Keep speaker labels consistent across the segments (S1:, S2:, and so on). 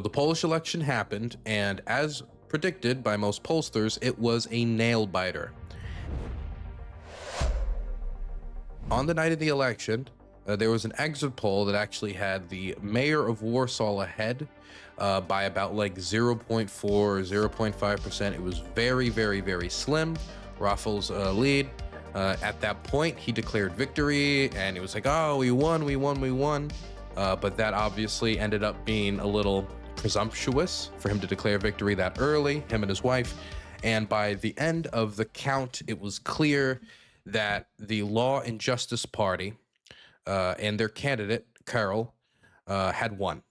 S1: The Polish election happened, and as predicted by most pollsters, it was a nail-biter. On the night of the election, there was an exit poll that actually had the mayor of Warsaw ahead by about like 0.4 or 0.5%. It was very, very, very slim. Rafal's lead. At that point, he declared victory, and it was like, oh, we won, we won, we won. But that obviously ended up being a little presumptuous for him to declare victory that early, him and his wife. And by the end of the count, it was clear that the Law and Justice Party and their candidate, Karol, had won.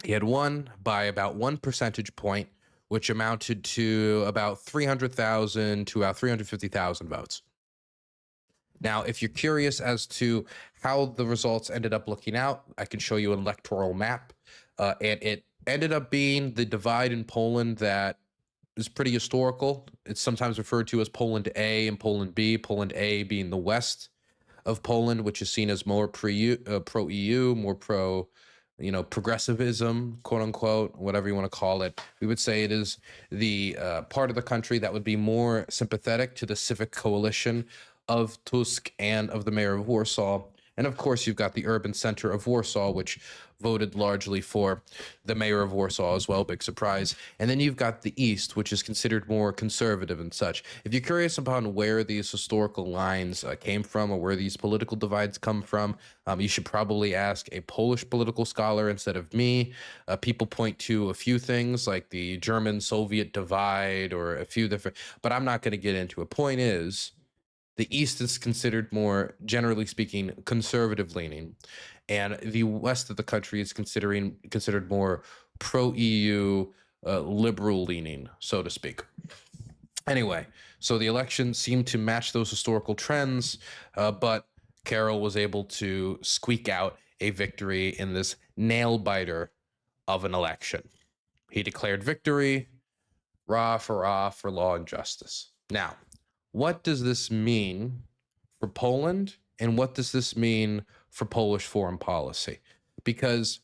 S1: He had won by about 1 percentage point, which amounted to about 300,000 to about 350,000 votes. Now, if you're curious as to how the results ended up looking out, I can show you an electoral map. And it ended up being the divide in Poland that is pretty historical. It's sometimes referred to as Poland A and Poland B, Poland A being the west of Poland, which is seen as more pro-EU, more pro, progressivism, quote unquote, whatever you want to call it. We would say it is the part of the country that would be more sympathetic to the civic coalition of Tusk and of the mayor of Warsaw. And of course, you've got the urban center of Warsaw, which voted largely for the mayor of Warsaw as well, big surprise. And then you've got the East, which is considered more conservative and such. If you're curious about where these historical lines came from or where these political divides come from, you should probably ask a Polish political scholar instead of me. People point to a few things like the German-Soviet divide or a few different, but I'm not going to get into it. Point is, the East is considered more, generally speaking, conservative leaning, and the West of the country is considered more pro-EU, liberal leaning, so to speak. Anyway, so the election seemed to match those historical trends, but Karol was able to squeak out a victory in this nail-biter of an election. He declared victory, rah for law and justice. Now, what does this mean for Poland, and what does this mean for Polish foreign policy? Because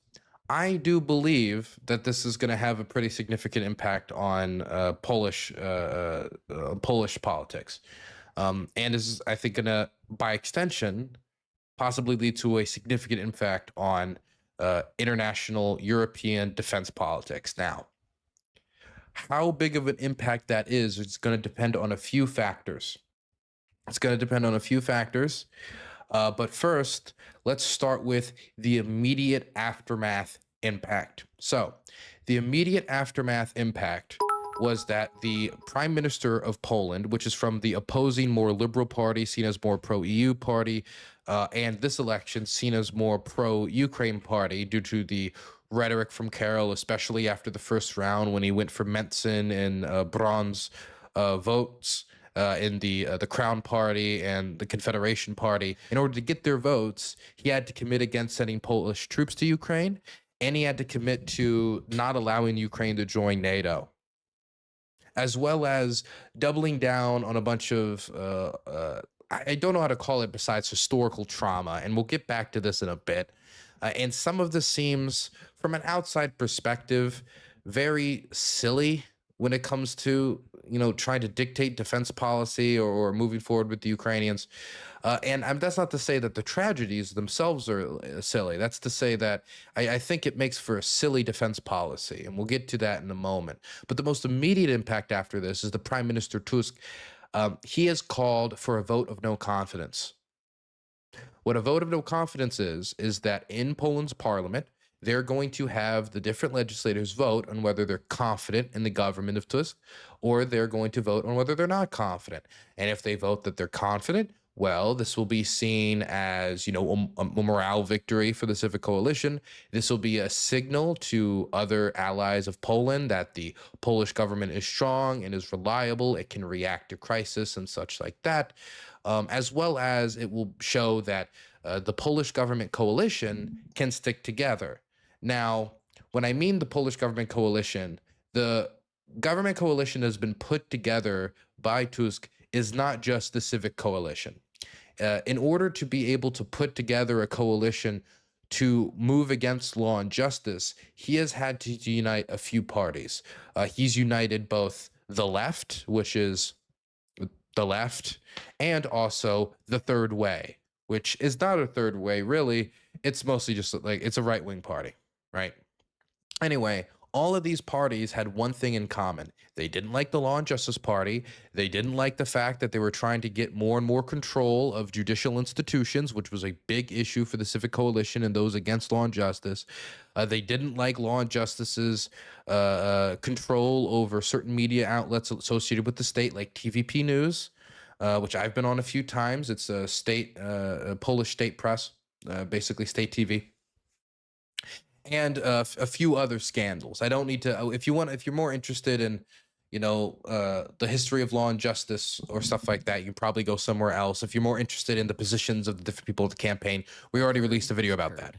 S1: I do believe that this is going to have a pretty significant impact on Polish politics, and is, I think, going to, by extension, possibly lead to a significant impact on international European defense politics. Now, how big of an impact that is, it's going to depend on a few factors. But first, let's start with the immediate aftermath impact. So, the immediate aftermath impact was that the Prime Minister of Poland, which is from the opposing, more liberal party, seen as more pro-EU party, and this election seen as more pro-Ukraine party due to the rhetoric from Karol, especially after the first round when he went for Mencen and Bronze votes in the Crown Party and the Confederation Party. In order to get their votes, he had to commit against sending Polish troops to Ukraine, and he had to commit to not allowing Ukraine to join NATO, as well as doubling down on a bunch of I don't know how to call it besides historical trauma, and we'll get back to this in a bit. And some of this seems, from an outside perspective, very silly when it comes to, trying to dictate defense policy or moving forward with the Ukrainians. And that's not to say that the tragedies themselves are silly. That's to say that I think it makes for a silly defense policy, and we'll get to that in a moment. But the most immediate impact after this is the Prime Minister Tusk. He has called for a vote of no confidence. What a vote of no confidence is that in Poland's parliament, they're going to have the different legislators vote on whether they're confident in the government of Tusk, or they're going to vote on whether they're not confident. And if they vote that they're confident, well, this will be seen as, a morale victory for the civic coalition. This will be a signal to other allies of Poland that the Polish government is strong and is reliable. It can react to crisis and such like that. As well as it will show that the Polish government coalition can stick together. Now, when I mean the Polish government coalition, the government coalition has been put together by Tusk is not just the civic coalition. In order to be able to put together a coalition to move against Law and Justice, he has had to unite a few parties. He's united both the left, which is the left, and also the Third Way, which is not a third way, really. It's mostly just like it's a right-wing party, right? Anyway, all of these parties had one thing in common. They didn't like the Law and Justice Party. They didn't like the fact that they were trying to get more and more control of judicial institutions, which was a big issue for the Civic Coalition and those against Law and Justice. They didn't like Law and Justice's control over certain media outlets associated with the state, like TVP News, which I've been on a few times. It's a Polish state press, basically state TV. And a few other scandals. I don't need to. If you're more interested in, the history of Law and Justice or stuff like that, you can probably go somewhere else. If you're more interested in the positions of the different people of the campaign, we already released a video about that.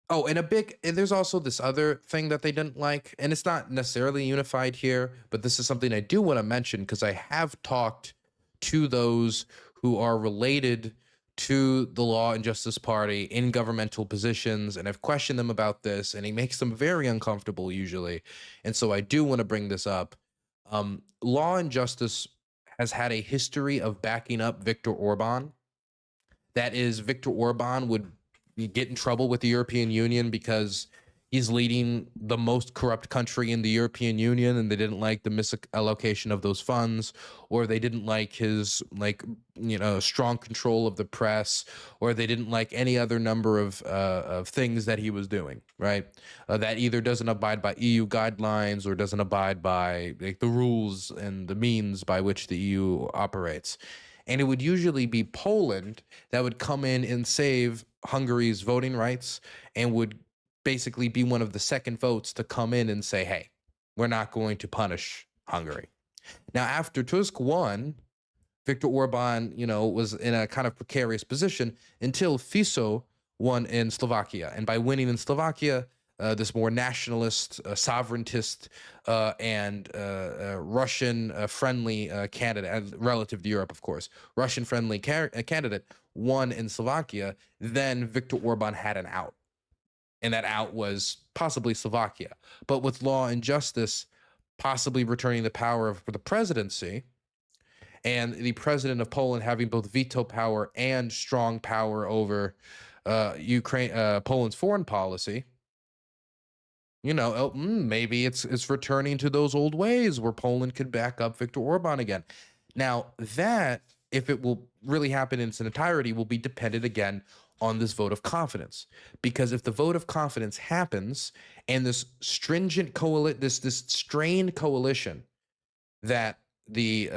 S1: Oh, and there's also this other thing that they didn't like, and it's not necessarily unified here, but this is something I do want to mention because I have talked to those who are related to the Law and Justice Party in governmental positions, and I've questioned them about this, and it makes them very uncomfortable usually. And so I do want to bring this up. Law and Justice has had a history of backing up Viktor Orban. That is, Viktor Orban would get in trouble with the European Union because he's leading the most corrupt country in the European Union, and they didn't like the misallocation of those funds, or they didn't like his strong control of the press, or they didn't like any other number of things that he was doing, right? That either doesn't abide by EU guidelines or doesn't abide by the rules and the means by which the EU operates. And it would usually be Poland that would come in and save Hungary's voting rights and would basically be one of the second votes to come in and say, hey, we're not going to punish Hungary. Now, after Tusk won, Viktor Orban, was in a kind of precarious position until Fico won in Slovakia. And by winning in Slovakia, this more nationalist, sovereigntist, and Russian-friendly candidate, relative to Europe, of course, Russian-friendly candidate won in Slovakia, then Viktor Orban had an out. And that out was possibly Slovakia. But with Law and Justice possibly returning the power for the presidency, and the president of Poland having both veto power and strong power over Poland's foreign policy, maybe it's returning to those old ways where Poland could back up Viktor Orban again. Now, that, if it will really happen in its entirety, will be dependent again on this vote of confidence. Because if the vote of confidence happens and this stringent this strained coalition that the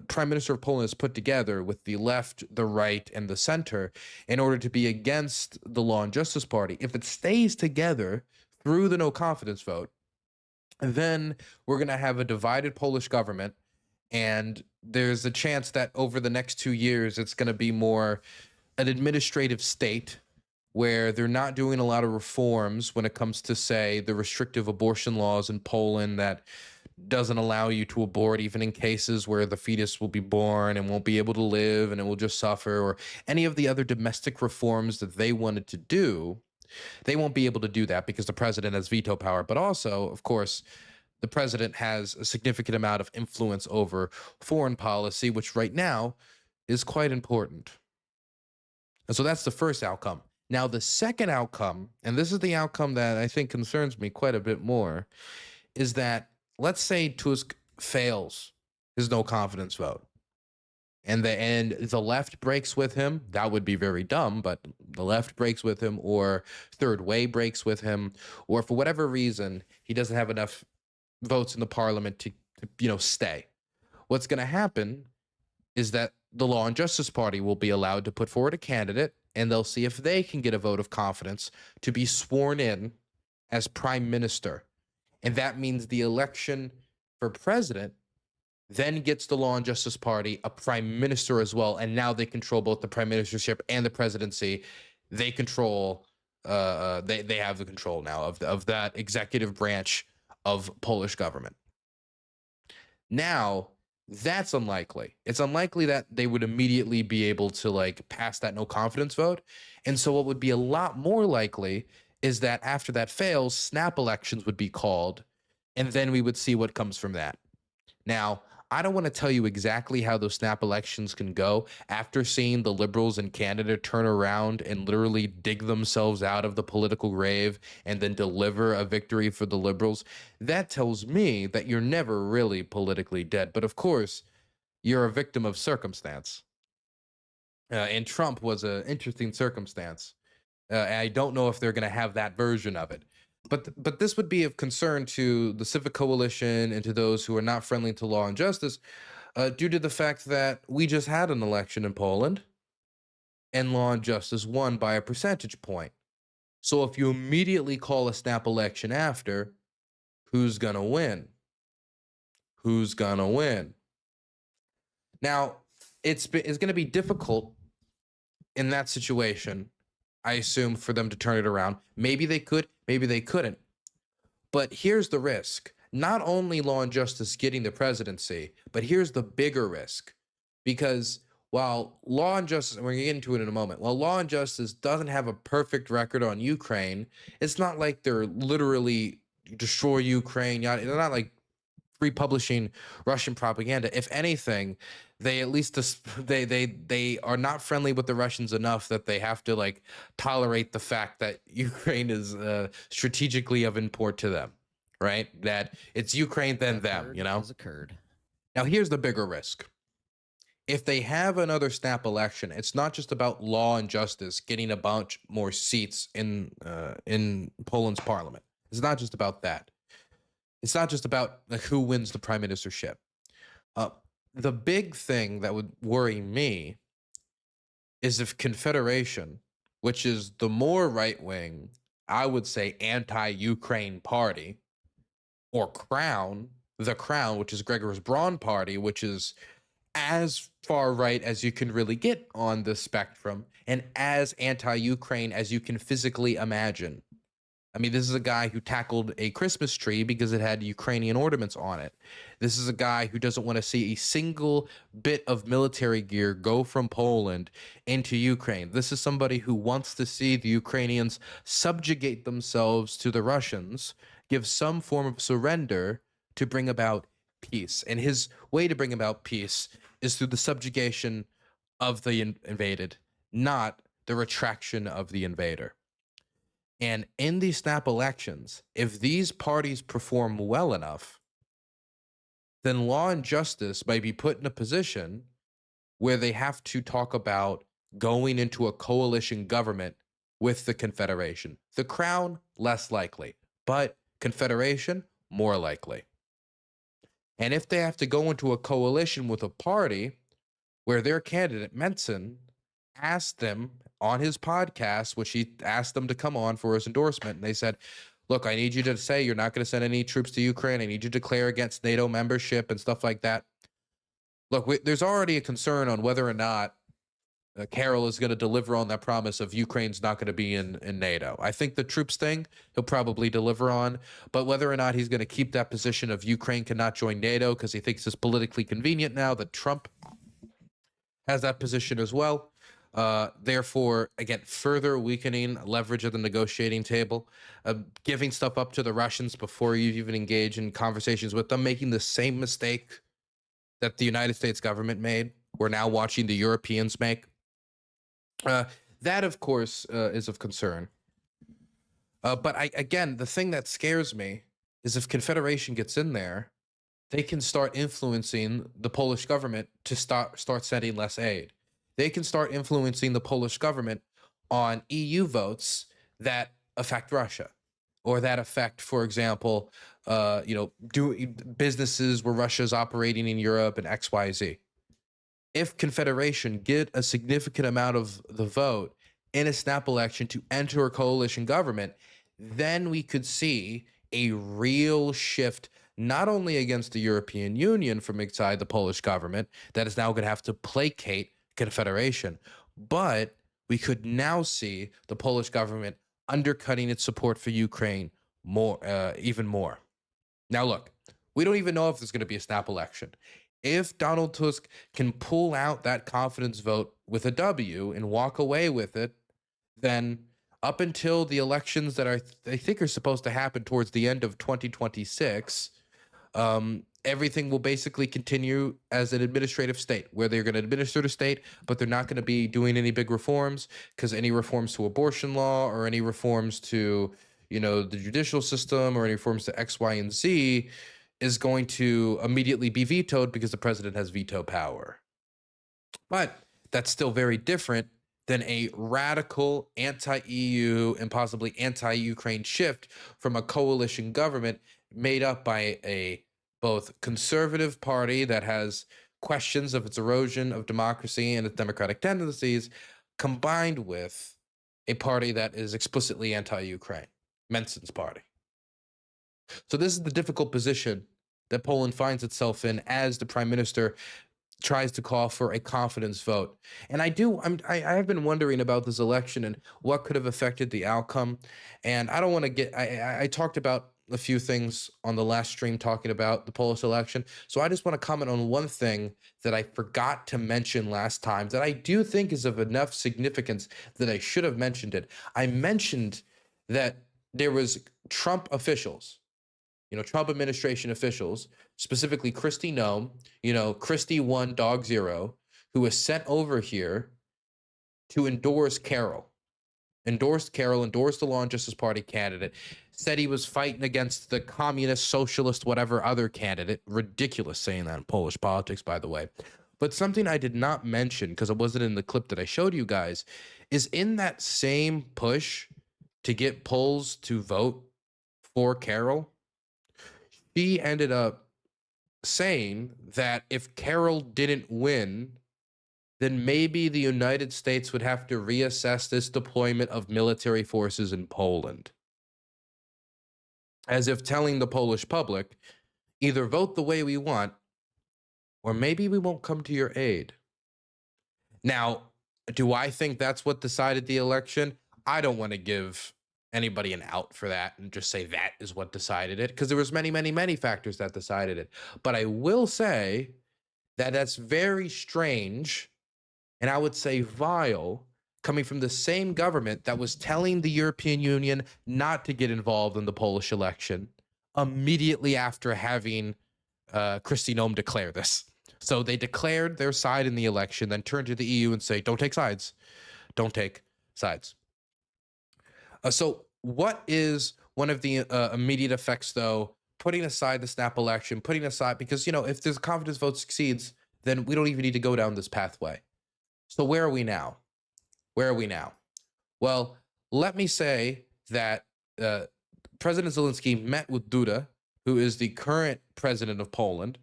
S1: Prime Minister of Poland has put together with the left, the right, and the center in order to be against the Law and Justice Party, if it stays together through the no confidence vote, then we're going to have a divided Polish government, and there's a chance that over the next 2 years it's going to be more an administrative state where they're not doing a lot of reforms when it comes to, say, the restrictive abortion laws in Poland that doesn't allow you to abort even in cases where the fetus will be born and won't be able to live and it will just suffer, or any of the other domestic reforms that they wanted to do. They won't be able to do that because the president has veto power. But also, of course, the president has a significant amount of influence over foreign policy, which right now is quite important. And so that's the first outcome. Now, the second outcome, and this is the outcome that I think concerns me quite a bit more, is that let's say Tusk fails his no confidence vote, and the left breaks with him. That would be very dumb, but the left breaks with him, or Third Way breaks with him, or for whatever reason he doesn't have enough votes in the parliament to stay. What's going to happen is that the Law and Justice Party will be allowed to put forward a candidate, and they'll see if they can get a vote of confidence to be sworn in as prime minister. And that means the election for president then gets the Law and Justice Party a prime minister as well. And now they control both the prime ministership and the presidency. They control, they have the control now of that executive branch of Polish government. Now, That's unlikely. It's unlikely that they would immediately be able to like pass that no confidence vote. And so what would be a lot more likely is that after that fails, snap elections would be called, and then we would see what comes from that. Now, I don't want to tell you exactly how those snap elections can go after seeing the liberals in Canada turn around and literally dig themselves out of the political grave and then deliver a victory for the liberals. That tells me that you're never really politically dead. But of course, you're a victim of circumstance. And Trump was an interesting circumstance. I don't know if they're going to have that version of it. But this would be of concern to the civic coalition and to those who are not friendly to law and justice, due to the fact that we just had an election in Poland and law and justice won by a percentage point. So if you immediately call a snap election after, who's going to win? Who's going to win? Now, it's going to be difficult in that situation, I assume, for them to turn it around. Maybe they could, maybe they couldn't. But here's the risk. Not only law and justice getting the presidency, but here's the bigger risk. Because while law and justice, and we're going to get into it in a moment, while law and justice doesn't have a perfect record on Ukraine, it's not like they're literally destroy Ukraine. They're not like republishing Russian propaganda. If anything, they at least they are not friendly with the Russians enough that they have to like tolerate the fact that Ukraine is strategically of import to them, right? That it's Ukraine then them, you know.
S2: Has occurred.
S1: Now here's the bigger risk. If they have another snap election, it's not just about law and justice getting a bunch more seats in Poland's parliament. It's not just about that. It's not just about like who wins the prime ministership. The big thing that would worry me is if Confederation, which is the more right wing, I would say anti-Ukraine party, or Crown, the Crown, which is Gregor's Braun party, which is as far right as you can really get on the spectrum and as anti-Ukraine as you can physically imagine. I mean, this is a guy who tackled a Christmas tree because it had Ukrainian ornaments on it. This is a guy who doesn't want to see a single bit of military gear go from Poland into Ukraine. This is somebody who wants to see the Ukrainians subjugate themselves to the Russians, give some form of surrender to bring about peace. And his way to bring about peace is through the subjugation of the invaded, not the retraction of the invader. And in these snap elections, if these parties perform well enough, then law and justice may be put in a position where they have to talk about going into a coalition government with the Confederation. The Crown, less likely, but Confederation, more likely. And if they have to go into a coalition with a party where their candidate, Menson, asked them on his podcast, which he asked them to come on for his endorsement, and they said, look, I need you to say you're not going to send any troops to Ukraine. I need you to declare against NATO membership and stuff like that. Look, there's already a concern on whether or not Karol is going to deliver on that promise of Ukraine's not going to be in NATO. I think the troops thing he'll probably deliver on, but whether or not he's going to keep that position of Ukraine cannot join NATO because he thinks it's politically convenient now that Trump has that position as well. Therefore, again, further weakening leverage at the negotiating table, giving stuff up to the Russians before you even engage in conversations with them, making the same mistake that the United States government made. We're now watching the Europeans make. That, of course, is of concern. But again, the thing that scares me is if Confederation gets in there, they can start influencing the Polish government to start sending less aid. They can start influencing the Polish government on EU votes that affect Russia, or that affect, for example, businesses where Russia's operating in Europe and XYZ. If Confederation get a significant amount of the vote in a snap election to enter a coalition government, then we could see a real shift, not only against the European Union from inside the Polish government that is now going to have to placate Confederation, but we could now see the Polish government undercutting its support for Ukraine more, even more. Now, look, we don't even know if there's going to be a snap election. If Donald Tusk can pull out that confidence vote with a W and walk away with it, then up until the elections that I think are supposed to happen towards the end of 2026, everything will basically continue as an administrative state where they're going to administer the state, but they're not going to be doing any big reforms, because any reforms to abortion law or any reforms to, the judicial system or any reforms to X, Y, and Z is going to immediately be vetoed because the president has veto power. But that's still very different than a radical anti-EU and possibly anti-Ukraine shift from a coalition government made up by a both conservative party that has questions of its erosion of democracy and its democratic tendencies, combined with a party that is explicitly anti-Ukraine, Menson's party. So this is the difficult position that Poland finds itself in as the prime minister tries to call for a confidence vote. And I have been wondering about this election and what could have affected the outcome. And I don't want to get, I talked about a few things on the last stream talking about the Polish election. So I just want to comment on one thing that I forgot to mention last time that I do think is of enough significance that I should have mentioned it. I mentioned that there was Trump officials, Trump administration officials, specifically Kristi Noem, Kristi 1 Dog 0, who was sent over here to endorse Karol, endorsed the Law and Justice Party candidate, said he was fighting against the communist, socialist, whatever other candidate. Ridiculous saying that in Polish politics, by the way. But something I did not mention, because it wasn't in the clip that I showed you guys, is in that same push to get Poles to vote for Karol, she ended up saying that if Karol didn't win, then maybe the United States would have to reassess this deployment of military forces in Poland. As if telling the Polish public, either vote the way we want, or maybe we won't come to your aid. Now, do I think that's what decided the election? I don't want to give anybody an out for that and just say that is what decided it, because there was many factors that decided it. But I will say that that's very strange, and I would say vile, coming from the same government that was telling the European Union not to get involved in the Polish election immediately after having Kristi Noem declare this. So they declared their side in the election, then turned to the EU and say, don't take sides. Don't take sides. So what is one of the immediate effects, though, putting aside the snap election, putting aside, because, if this confidence vote succeeds, then we don't even need to go down this pathway. So where are we now? Well, let me say that President Zelenskyy met with Duda, who is the current president of Poland,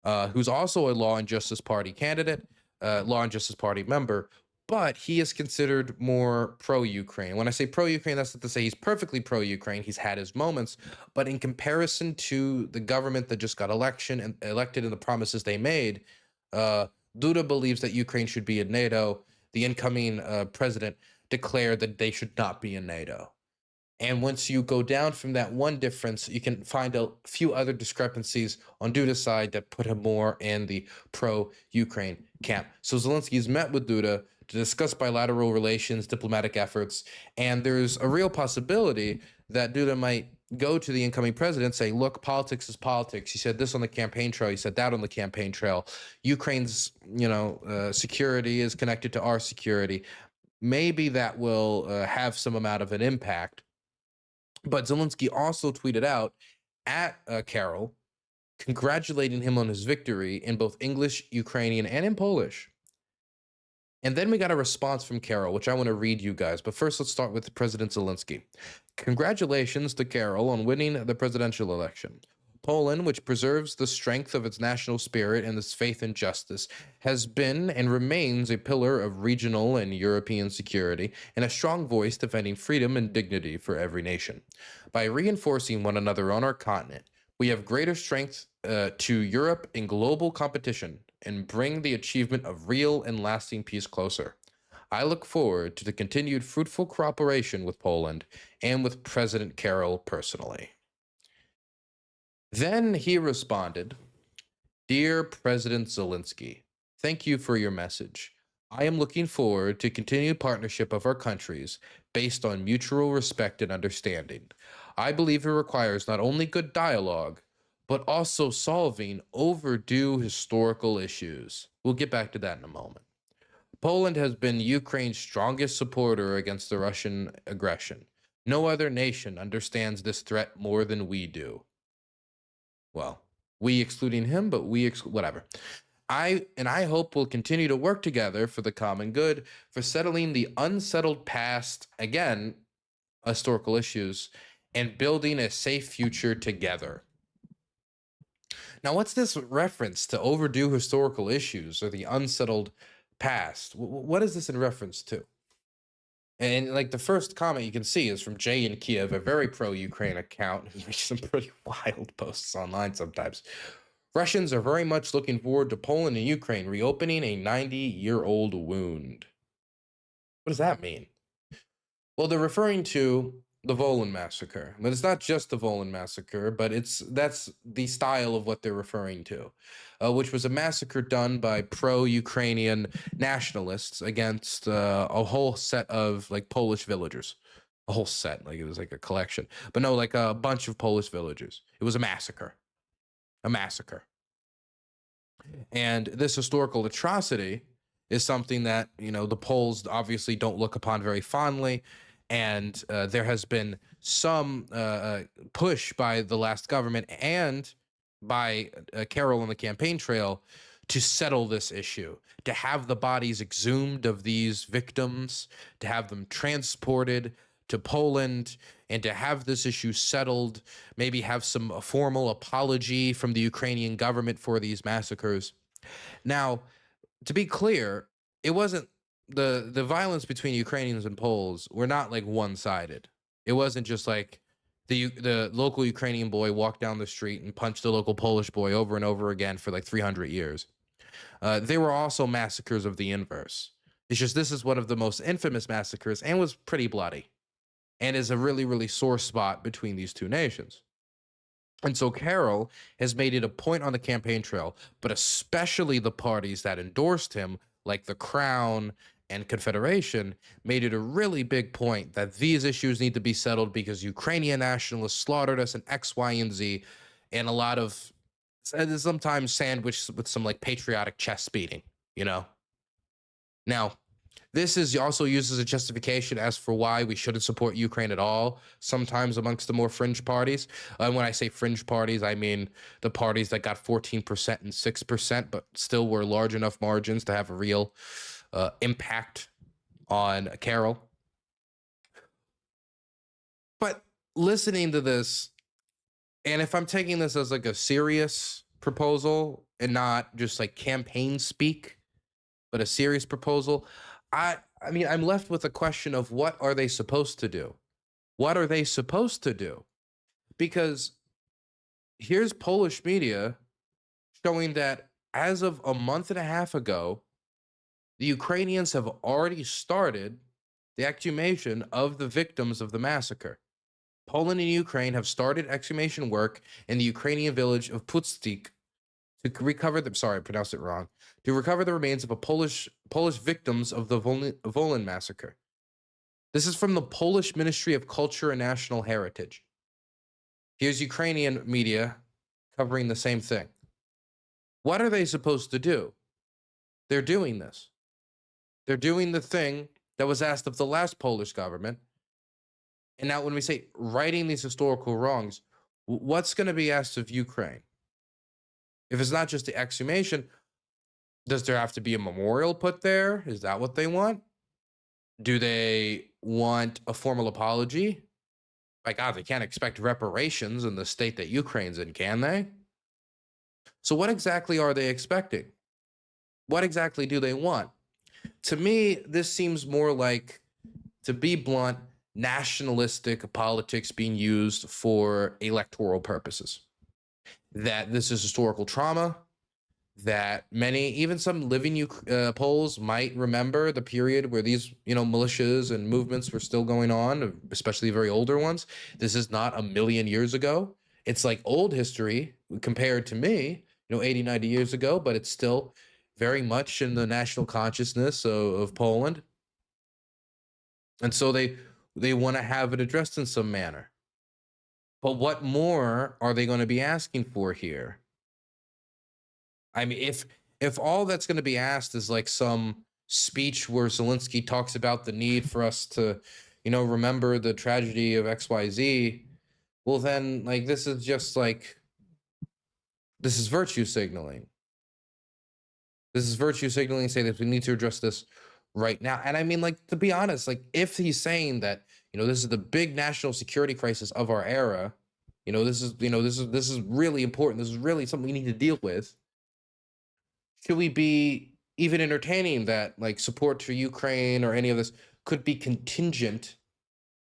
S1: who's also a Law and Justice Party candidate, Law and Justice Party member, but he is considered more pro-Ukraine. When I say pro-Ukraine, that's not to say he's perfectly pro-Ukraine. He's had his moments, but in comparison to the government that just got elected and the promises they made, Duda believes that Ukraine should be in NATO. The incoming president declared that they should not be in NATO. And once you go down from that one difference, you can find a few other discrepancies on Duda's side that put him more in the pro-Ukraine camp. So Zelensky's met with Duda to discuss bilateral relations, diplomatic efforts, and there's a real possibility that Duda might go to the incoming president, say, look, politics is politics. He said this on the campaign trail. He said that on the campaign trail. Ukraine's, security is connected to our security. Maybe that will have some amount of an impact. But Zelenskyy also tweeted out at Karol, congratulating him on his victory in both English, Ukrainian, and in Polish. And then we got a response from Karol, which I want to read you guys. But first, let's start with President Zelenskyy. Congratulations to Karol on winning the presidential election. Poland, which preserves the strength of its national spirit and its faith in justice, has been and remains a pillar of regional and European security and a strong voice defending freedom and dignity for every nation. By reinforcing one another on our continent, we have greater strength to Europe in global competition and bring the achievement of real and lasting peace closer. I look forward to the continued fruitful cooperation with Poland and with President Karol personally. Then he responded Dear President Zelensky, thank you for your message. I am looking forward to continued partnership of our countries based on mutual respect and understanding. I believe it requires not only good dialogue, but also solving overdue historical issues. We'll get back to that in a moment. Poland has been Ukraine's strongest supporter against the Russian aggression. No other nation understands this threat more than we do. Well, we excluding him, but whatever. I hope we'll continue to work together for the common good, for settling the unsettled past, again, historical issues, and building a safe future together. Now, what's this reference to overdue historical issues or the unsettled past? What is this in reference to? And like the first comment you can see is from Jay in Kiev, a very pro-Ukraine account who's making some pretty wild posts online sometimes. Russians are very much looking forward to Poland and Ukraine reopening a 90-year-old wound. What does that mean? Well, they're referring to the Volyn massacre, but it's not just the Volyn massacre, but that's the style of what they're referring to, which was a massacre done by pro-Ukrainian nationalists against a whole set of like Polish villagers. A whole set, like it was like a collection, but no, like a bunch of Polish villagers. It was a massacre. A massacre. And this historical atrocity is something that, you know, the Poles obviously don't look upon very fondly. And there has been some push by the last government and by Karol on the campaign trail to settle this issue, to have the bodies exhumed of these victims, to have them transported to Poland, and to have this issue settled, maybe have some formal apology from the Ukrainian government for these massacres. Now, to be clear, it wasn't the violence between Ukrainians and Poles were not like one-sided. It wasn't just like the local Ukrainian boy walked down the street and punched the local Polish boy over and over again for like 300 years. There were also massacres of the inverse. It's just this is one of the most infamous massacres and was pretty bloody and is a really, really sore spot between these two nations. And so Karol has made it a point on the campaign trail, but especially the parties that endorsed him, like the Crown and Confederation, made it a really big point that these issues need to be settled because Ukrainian nationalists slaughtered us in X, Y, and Z, and a lot of sometimes sandwiched with some like patriotic chest beating, you know? Now, this is also used as a justification as for why we shouldn't support Ukraine at all, sometimes amongst the more fringe parties. And when I say fringe parties, I mean the parties that got 14% and 6%, but still were large enough margins to have a real impact on Karol. But listening to this, and if I'm taking this as like a serious proposal and not just like campaign speak, but a serious proposal, I mean, I'm left with a question of what are they supposed to do? What are they supposed to do? Because here's Polish media showing that as of a month and a half ago, the Ukrainians have already started the exhumation of the victims of the massacre. Poland and Ukraine have started exhumation work in the Ukrainian village of Putstik to recover the, sorry, I pronounced it wrong, to recover the remains of a Polish victims of the Volyn massacre. This is from the Polish Ministry of Culture and National Heritage. Here's Ukrainian media covering the same thing. What are they supposed to do? They're doing this. They're doing the thing that was asked of the last Polish government. And now when we say righting these historical wrongs, what's going to be asked of Ukraine? If it's not just the exhumation, does there have to be a memorial put there? Is that what they want? Do they want a formal apology? My God, they can't expect reparations in the state that Ukraine's in, can they? So what exactly are they expecting? What exactly do they want? To me, this seems more like, to be blunt, nationalistic politics being used for electoral purposes. That this is historical trauma, that many, even some living Poles might remember the period where these, militias and movements were still going on, especially very older ones. This is not a million years ago. It's like old history compared to me, 80, 90 years ago, but it's still very much in the national consciousness of Poland. And so they want to have it addressed in some manner. But what more are they going to be asking for here? I mean, if all that's going to be asked is like some speech where Zelenskyy talks about the need for us to, remember the tragedy of XYZ, well then like this is just like this is virtue signaling. This is virtue signaling, saying that we need to address this right now. And I mean, like, to be honest, like if he's saying that, this is the big national security crisis of our era, this is really important. This is really something we need to deal with. Should we be even entertaining that like support for Ukraine or any of this could be contingent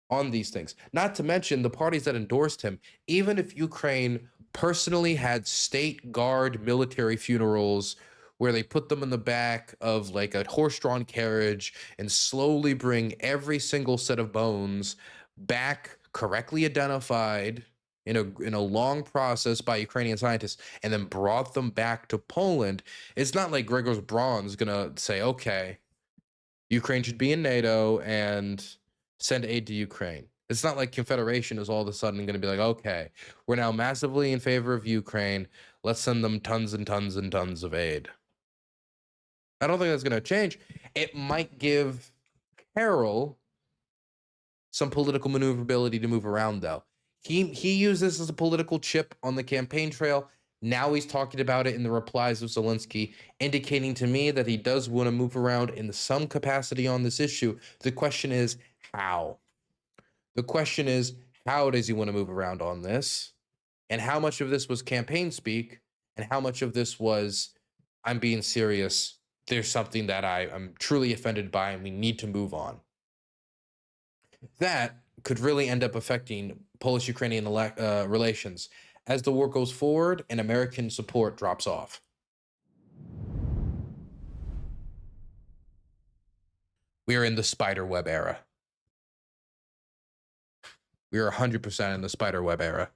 S1: on these things? Not to mention the parties that endorsed him, even if Ukraine personally had state guard military funerals where they put them in the back of like a horse-drawn carriage and slowly bring every single set of bones back correctly identified in a long process by Ukrainian scientists and then brought them back to Poland. It's not like Gregor's Braun is gonna say, okay, Ukraine should be in NATO and send aid to Ukraine. It's not like Confederation is all of a sudden going to be like, okay, we're now massively in favor of Ukraine. Let's send them tons and tons and tons of aid. I don't think that's going to change. It might give Karol some political maneuverability to move around, though. He used this as a political chip on the campaign trail. Now he's talking about it in the replies of Zelenskyy, indicating to me that he does want to move around in some capacity on this issue. The question is, how? The question is, how does he want to move around on this? And how much of this was campaign speak? And how much of this was, I'm being serious, there's something that I'm truly offended by and we need to move on? That could really end up affecting Polish-Ukrainian relations as the war goes forward and American support drops off. We are in the spiderweb era. We are 100% in the spiderweb era.